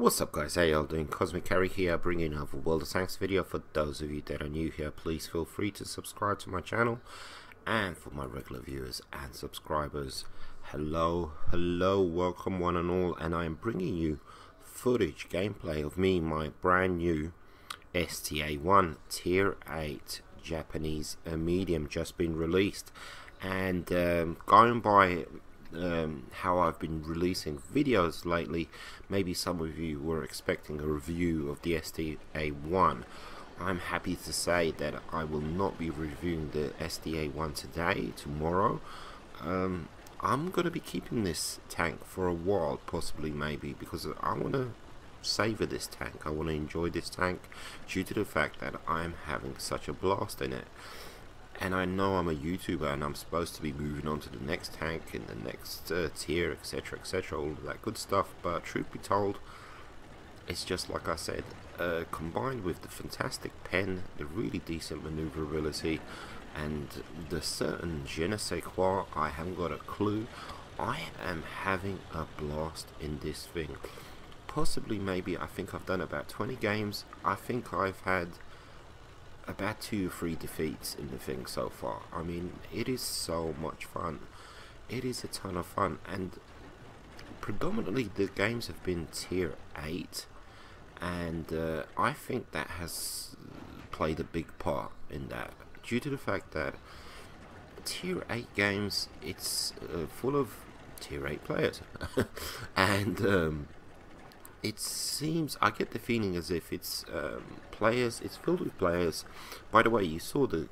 What's up guys, how y'all doing? Cosmic Carry here, bringing another World of Tanks video. For those of you that are new here, please feel free to subscribe to my channel. And for my regular viewers and subscribers, hello, welcome one and all. And I am bringing you footage, gameplay of me, my brand new STA-1 Tier 8 Japanese medium, just been released. And going by how I've been releasing videos lately, maybe some of you were expecting a review of the STA-1. I'm happy to say that I will not be reviewing the STA-1 today, tomorrow. I'm going to be keeping this tank for a while, possibly maybe, because I want to savor this tank. I want to enjoy this tank due to the fact that I'm having such a blast in it. And I know I'm a YouTuber and I'm supposed to be moving on to the next tank in the next tier, etc, all of that good stuff, but truth be told, it's just like I said, combined with the fantastic pen, the really decent maneuverability, and the certain je ne sais quoi, I haven't got a clue, I am having a blast in this thing. Possibly, maybe, I think I've done about 20 games. I think I've had about 2 or 3 defeats in the thing so far. I mean, it is so much fun. It is a ton of fun, and predominantly the games have been tier 8, and I think that has played a big part in that, due to the fact that tier 8 games, it's full of tier 8 players and it seems, I get the feeling as if it's players, it's filled with players. By the way, you saw the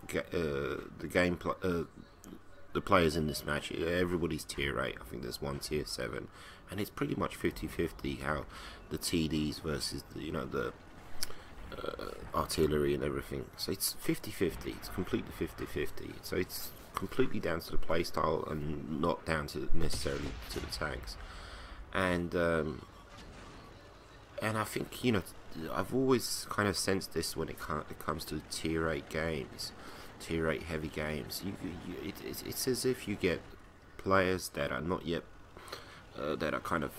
players in this match. Everybody's tier 8. I think there's one tier 7, and it's pretty much 50-50 how the TDs versus the, the artillery and everything. So it's 50-50. It's completely 50-50. So it's completely down to the playstyle and not down to necessarily to the tanks. And I think, I've always kind of sensed this when it comes to tier 8 games, tier 8 heavy games. It's as if you get players that are not yet, that are kind of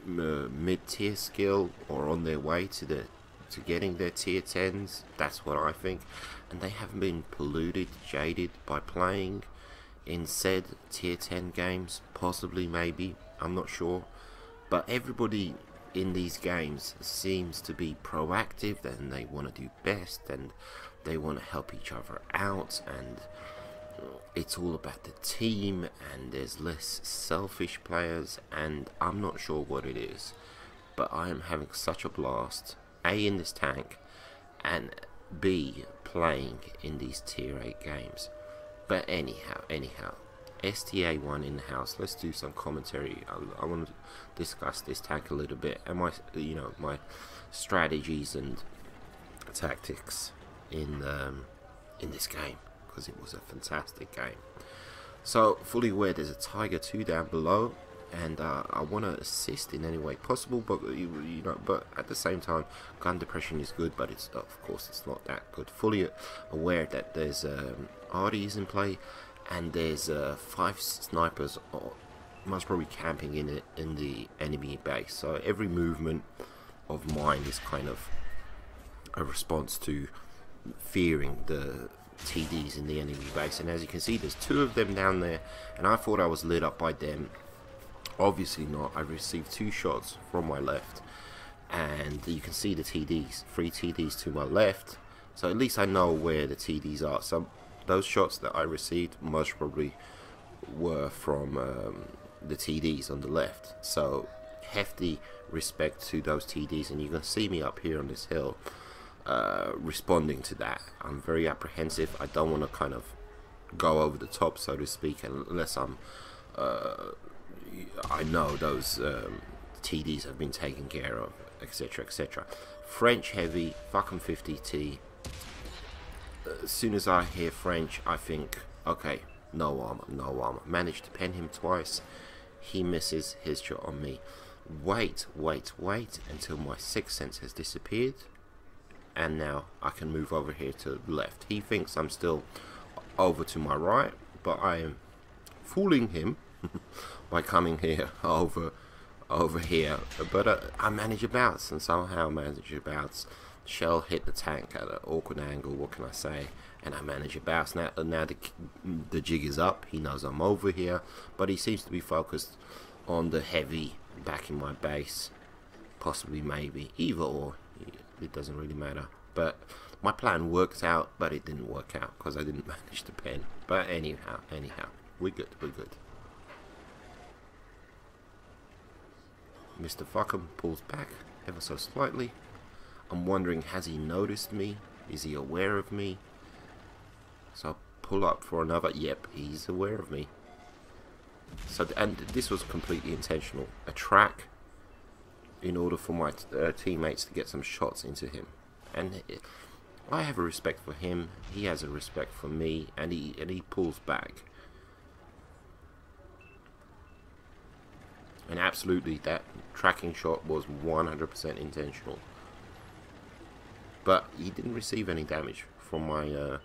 mid-tier skill or on their way to getting their tier 10s. That's what I think. And they haven't been polluted, jaded by playing in said tier 10 games. Possibly, maybe, I'm not sure. But everybody in these games seems to be proactive, and they want to do best, and they want to help each other out, and it's all about the team, and there's less selfish players, and I'm not sure what it is, but I am having such a blast, A, in this tank, and B, playing in these tier 8 games. But anyhow, STA-1 in the house. Let's do some commentary. I want to discuss this tank a little bit, and my strategies and tactics in this game, because it was a fantastic game. So, fully aware there's a Tiger 2 down below, and I want to assist in any way possible, but but at the same time, gun depression is good, but it's, of course, it's not that good. Fully aware that there's RDs in play, and there's 5 snipers most probably camping in the enemy base. So every movement of mine is kind of a response to fearing the TDs in the enemy base. And as you can see, there's 2 of them down there, and I thought I was lit up by them. Obviously not. I received 2 shots from my left, and you can see the TDs, 3 TDs to my left, so at least I know where the TDs are. So those shots that I received most probably were from the TDs on the left. So hefty respect to those TDs, and you can see me up here on this hill responding to that. I'm very apprehensive. I don't want to kind of go over the top, so to speak, unless I'm I know those TDs have been taken care of, etc. French heavy, fucking 50T. As soon as I hear French, I think, okay, no armor. Managed to pen him twice. He misses his shot on me. Wait until my 6th sense has disappeared, and now I can move over here to the left. He thinks I'm still over to my right, but I am fooling him by coming here over over here, but I manage a bounce, and somehow manage a bounce. Shell hit the tank at an awkward angle, what can I say, and I manage a bounce. Now the jig is up, he knows I'm over here, but he seems to be focused on the heavy back in my base, possibly, maybe, either or, it doesn't really matter. But my plan worked out, but it didn't work out, because I didn't manage the pen. But anyhow, we're good. Mr. Fuckham pulls back ever so slightly. I'm wondering, has he noticed me? Is he aware of me? So I pull up for another. Yep, he's aware of me. So, and this was completely intentional. A track in order for my teammates to get some shots into him. And I have a respect for him. He has a respect for me, and he pulls back. And absolutely, that tracking shot was 100% intentional. But he didn't receive any damage from my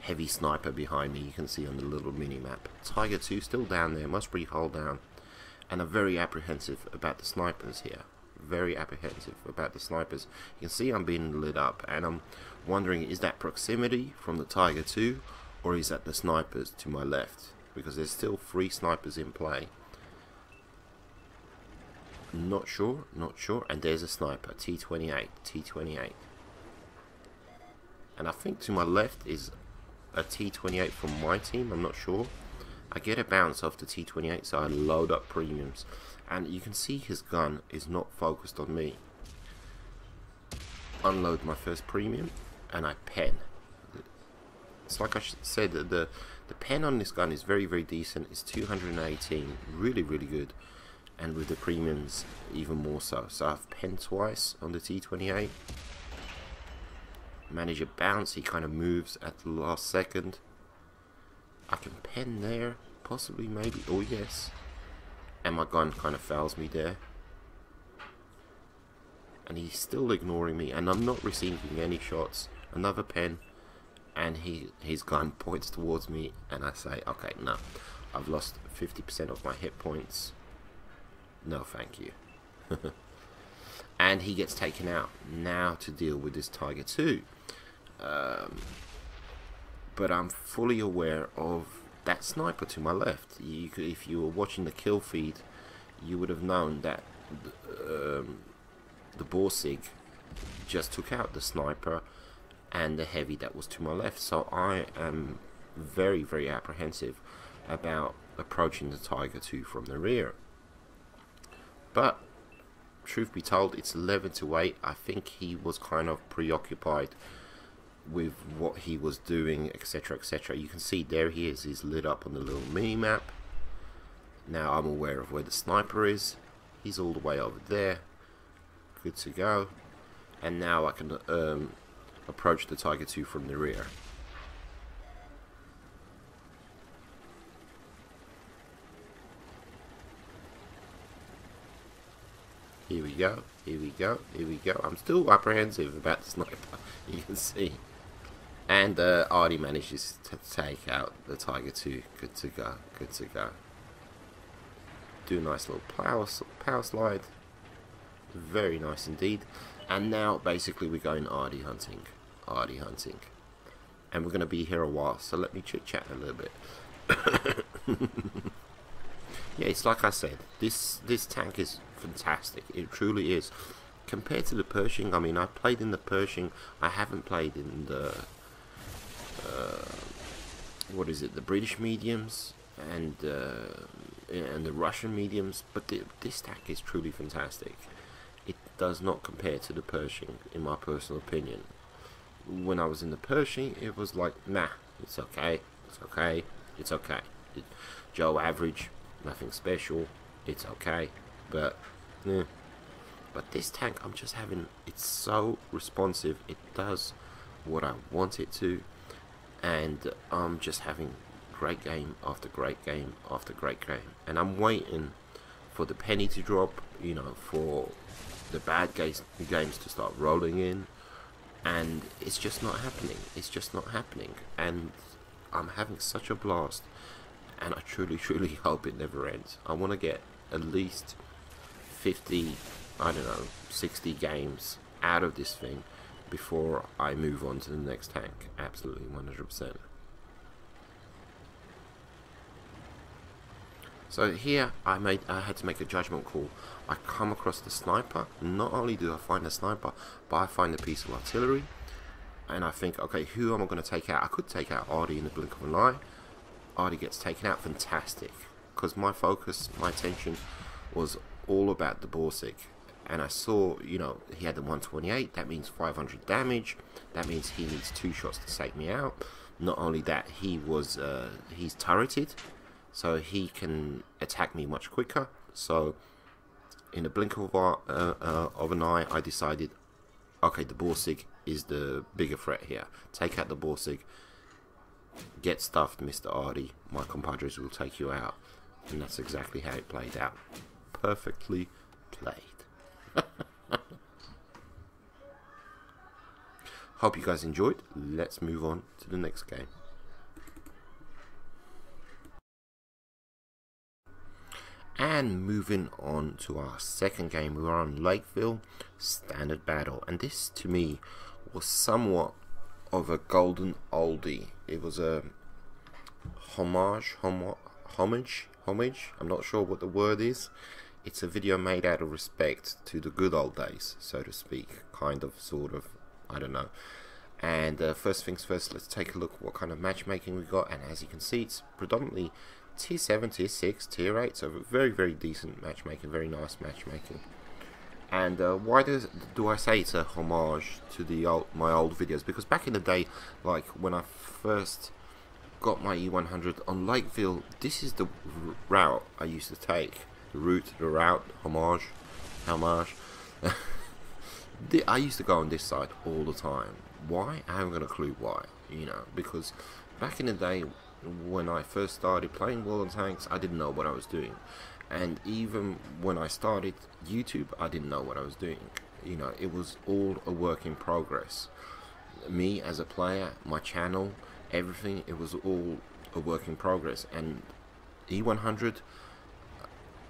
heavy sniper behind me. You can see on the little mini-map. Tiger 2 still down there, must be hull down. And I'm very apprehensive about the snipers here. Very apprehensive about the snipers. You can see I'm being lit up, and I'm wondering, is that proximity from the Tiger 2, or is that the snipers to my left? Because there's still 3 snipers in play. Not sure, and there's a sniper, T28. And I think to my left is a T28 from my team, I'm not sure. I get a bounce off the T28, so I load up premiums. And you can see his gun is not focused on me. Unload my first premium, and I pen. It's like I said, the pen on this gun is very, very decent. It's 218, really, really good. And with the premiums, even more so. So I've penned twice on the T28. Manage a bounce, he kind of moves at the last second. I can pen there, possibly, maybe, oh yes. And my gun kind of fails me there. And he's still ignoring me, and I'm not receiving any shots. Another pen, and his gun points towards me, and I say, okay, no, I've lost 50% of my hit points. No, thank you. And he gets taken out. Now to deal with this Tiger 2. But I'm fully aware of that sniper to my left. If you were watching the kill feed, you would have known that the Borsig just took out the sniper and the heavy that was to my left. So I am very, very apprehensive about approaching the Tiger 2 from the rear. But truth be told, it's 11-8. I think he was kind of preoccupied with what he was doing, etc, etc. You can see there he is, he's lit up on the little mini map. Now I'm aware of where the sniper is. He's all the way over there, good to go. And now I can approach the Tiger 2 from the rear. Here we go, here we go, here we go. I'm still apprehensive about the sniper, you can see. And Artie manages to take out the Tiger 2. Good to go, good to go. Do a nice little power slide. Very nice indeed. And now basically we're going Artie hunting. Artie hunting. And we're going to be here a while, so let me chit chat a little bit. Yeah, it's like I said, this tank is fantastic. It truly is. Compared to the Pershing, I mean, I played in the Pershing. I haven't played in the what is it? The British mediums and the Russian mediums. But this tank is truly fantastic. It does not compare to the Pershing, in my personal opinion. When I was in the Pershing, it was like, nah, it's okay, it's okay, it's okay. Joe average, nothing special, it's okay. But yeah. But this tank, I'm just having, it's so responsive. It does what I want it to, and I'm just having great game after great game after great game. And I'm waiting for the penny to drop, you know, for the bad games to start rolling in, and it's just not happening. It's just not happening, and I'm having such a blast, and I truly, truly hope it never ends. I want to get at least 50, I don't know, 60 games out of this thing before I move on to the next tank. Absolutely 100%. So here I had to make a judgment call. I come across the sniper. Not only do I find the sniper, but I find a piece of artillery, and I think, okay, who am I going to take out? I could take out Artie in the blink of an eye. Artie gets taken out, fantastic, because my focus, my attention was all about the Borsig. And I saw, you know, he had the 128, that means 500 damage, that means he needs 2 shots to take me out. Not only that, he's turreted, so he can attack me much quicker. So in the blink of an eye, I decided, okay, the Borsig is the bigger threat here. Take out the Borsig, get stuffed, Mr. Artie, my compadres will take you out. And that's exactly how it played out. Perfectly played. Hope you guys enjoyed. Let's move on to the next game. And moving on to our second game, we were on Lakeville Standard Battle, and this to me was somewhat of a golden oldie. It was a homage, I'm not sure what the word is. It's a video made out of respect to the good old days, so to speak, kind of, sort of, I don't know. And first things first, let's take a look at what kind of matchmaking we got. And as you can see, it's predominantly tier 7, tier 6, tier 8, so very, very decent matchmaking, very nice matchmaking. And why do I say it's a homage to my old videos? Because back in the day, like when I first got my E100 on Lakeville, this is the route I used to take. The route, homage. I used to go on this side all the time. Why? I haven't got a clue why, you know, because back in the day when I first started playing World of Tanks, I didn't know what I was doing. And even when I started YouTube, I didn't know what I was doing. You know, it was all a work in progress. Me as a player, my channel, everything, it was all a work in progress. And E100,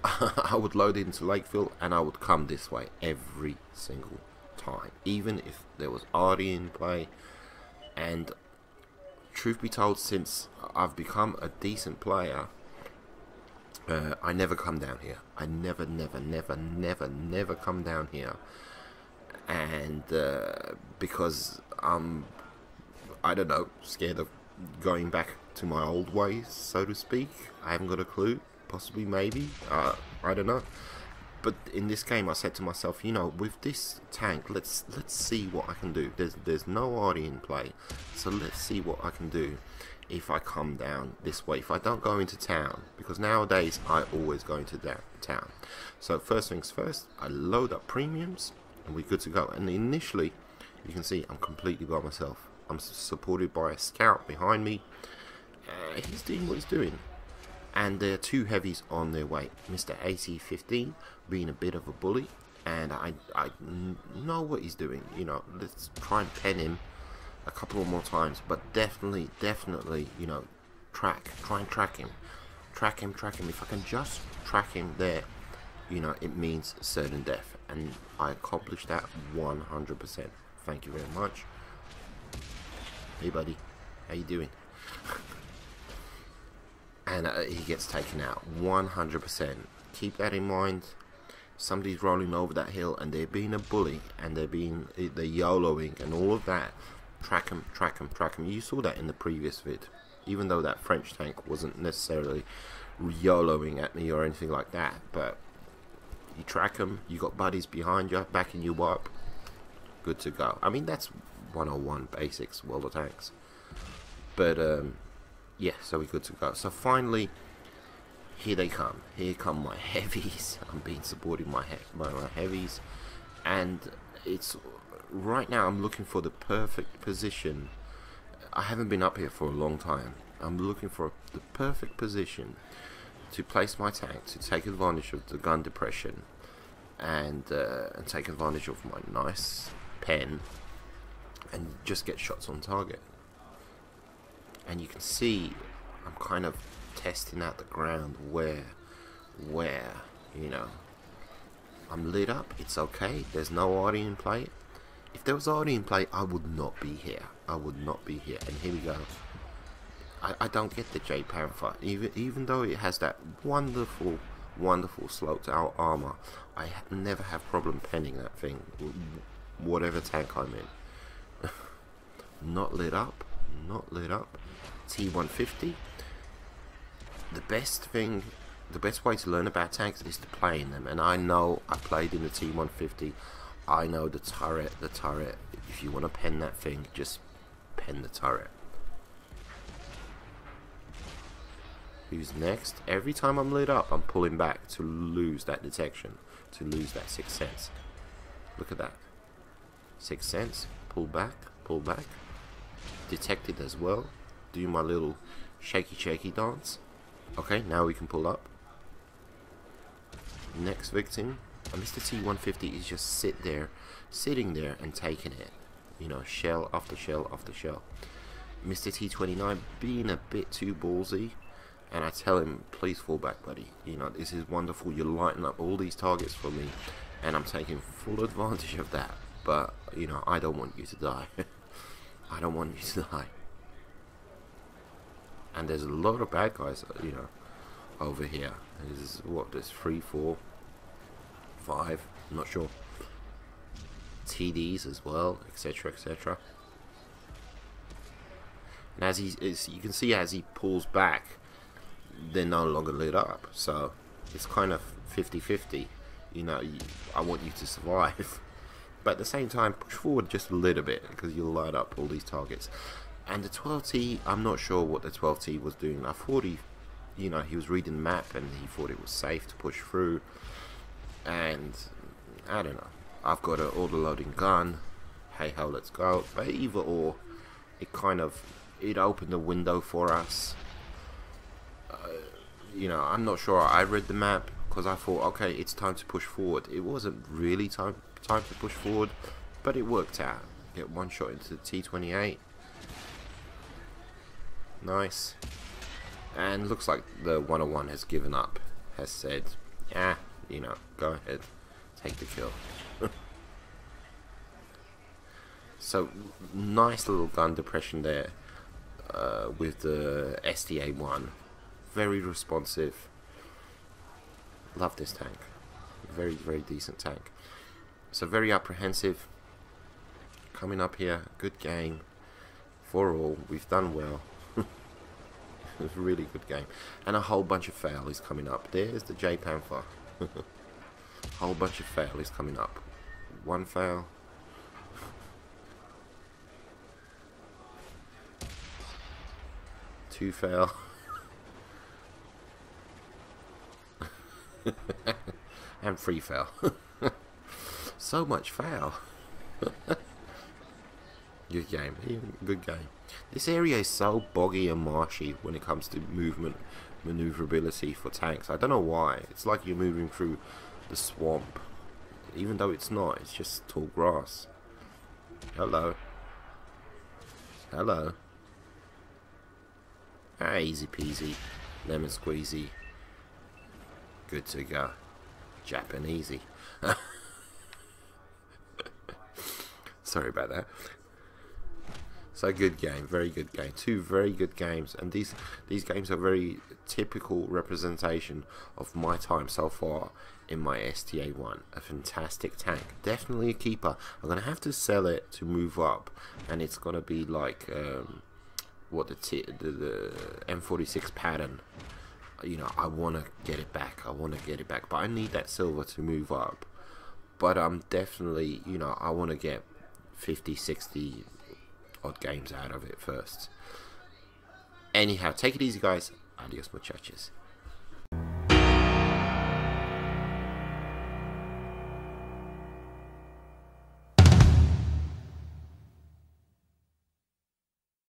I would load it into Lakeville and I would come this way every single time, even if there was Artie in play. And truth be told, since I've become a decent player, I never come down here. I never come down here. And because I'm, I don't know, scared of going back to my old ways, so to speak. I haven't got a clue. Possibly, maybe, I don't know. But in this game, I said to myself, you know, with this tank, let's see what I can do. There's no Artie in play, so let's see what I can do if I come down this way. If I don't go into town, because nowadays I always go into town. So first things first, I load up premiums, and we're good to go. And initially, you can see I'm completely by myself. I'm supported by a scout behind me. He's doing what he's doing. And there are 2 heavies on their way. Mr. AC-15 being a bit of a bully, and I know what he's doing. You know, let's try and pen him a couple more times, but definitely, you know, try and track him. Track him. If I can just track him there, you know, it means certain death, and I accomplished that 100%. Thank you very much. Hey, buddy, how you doing? And he gets taken out 100%. Keep that in mind. Somebody's rolling over that hill and they're being a bully and they're YOLOing and all of that. Track him. You saw that in the previous vid. Even though that French tank wasn't necessarily YOLOing at me or anything like that, but you track him. You got buddies behind you, backing you up. Good to go. I mean, that's 101 basics World of Tanks. But yeah, so we're good to go. So finally, here they come. Here come my heavies. I'm being supported by my heavies, and it's right now. I'm looking for the perfect position. I haven't been up here for a long time. I'm looking for the perfect position to place my tank to take advantage of the gun depression, and take advantage of my nice pen, and just get shots on target. And you can see I'm kind of testing out the ground where, you know, I'm lit up. It's okay. There's no audio in play. If there was audio in play, I would not be here. I would not be here. And here we go. I don't get the J Panther. Even though it has that wonderful sloped out armor, I never have problem penning that thing, whatever tank I'm in. Not lit up. Not lit up. T150. The best way to learn about tanks is to play in them, and I know I played in the T150. I know the turret. If you want to pen that thing, just pen the turret. Who's next? Every time I'm lit up, I'm pulling back to lose that detection, to lose that sixth sense. Look at that. Sixth sense. Pull back. Pull back. Detected as well. Do my little shaky dance. Okay, now we can pull up. Next victim. And Mr. T150 is just sitting there and taking it. You know, shell after shell after shell. Mr. T29 being a bit too ballsy. And I tell him, please fall back, buddy. You know, this is wonderful. You're lighting up all these targets for me. And I'm taking full advantage of that. But, you know, I don't want you to die. I don't want you to die. And there's a lot of bad guys, you know, over here. There's, what, there's 3, 4, 5, I'm not sure. TDs as well, etc, etc. And as you can see, as he pulls back, they're no longer lit up. So it's kind of 50-50. You know, I want you to survive, but at the same time, push forward just a little bit because you'll light up all these targets. And the 12T, I'm not sure what the 12T was doing. I thought he was reading the map and he thought it was safe to push through. And I don't know. I've got an auto-loading gun. Hey ho, let's go. But either or, it opened a window for us. You know, I'm not sure. I read the map because I thought, okay, it's time to push forward. It wasn't really time to push forward, but it worked out. Get one shot into the T28. Nice. And looks like the 101 has given up, has said, yeah, you know, go ahead, take the kill. So nice little gun depression there with the STA-1. Very responsive. Love this tank. Very, very decent tank. So very apprehensive. Coming up here, good game. For all, we've done well. It's a really good game. And a whole bunch of fail is coming up. There's the J Panther. Whole bunch of fail is coming up. One fail. Two fail. And 3 fail. So much fail. Good game. Good game. This area is so boggy and marshy when it comes to movement, maneuverability for tanks. I don't know why. It's like you're moving through the swamp. Even though it's not. It's just tall grass. Hello. Hello. Ah, easy peasy. Lemon squeezy. Good to go. Japanesey. Sorry about that. So good game, very good game. 2 very good games, and these games are very typical representation of my time so far in my STA-1. A fantastic tank, definitely a keeper. I'm gonna have to sell it to move up, and it's gonna be like what the M46 pattern. You know, I want to get it back. But I need that silver to move up. But I'm definitely, you know, I want to get 50, 60 odd games out of it first. Anyhow, take it easy, guys. Adios, muchachos.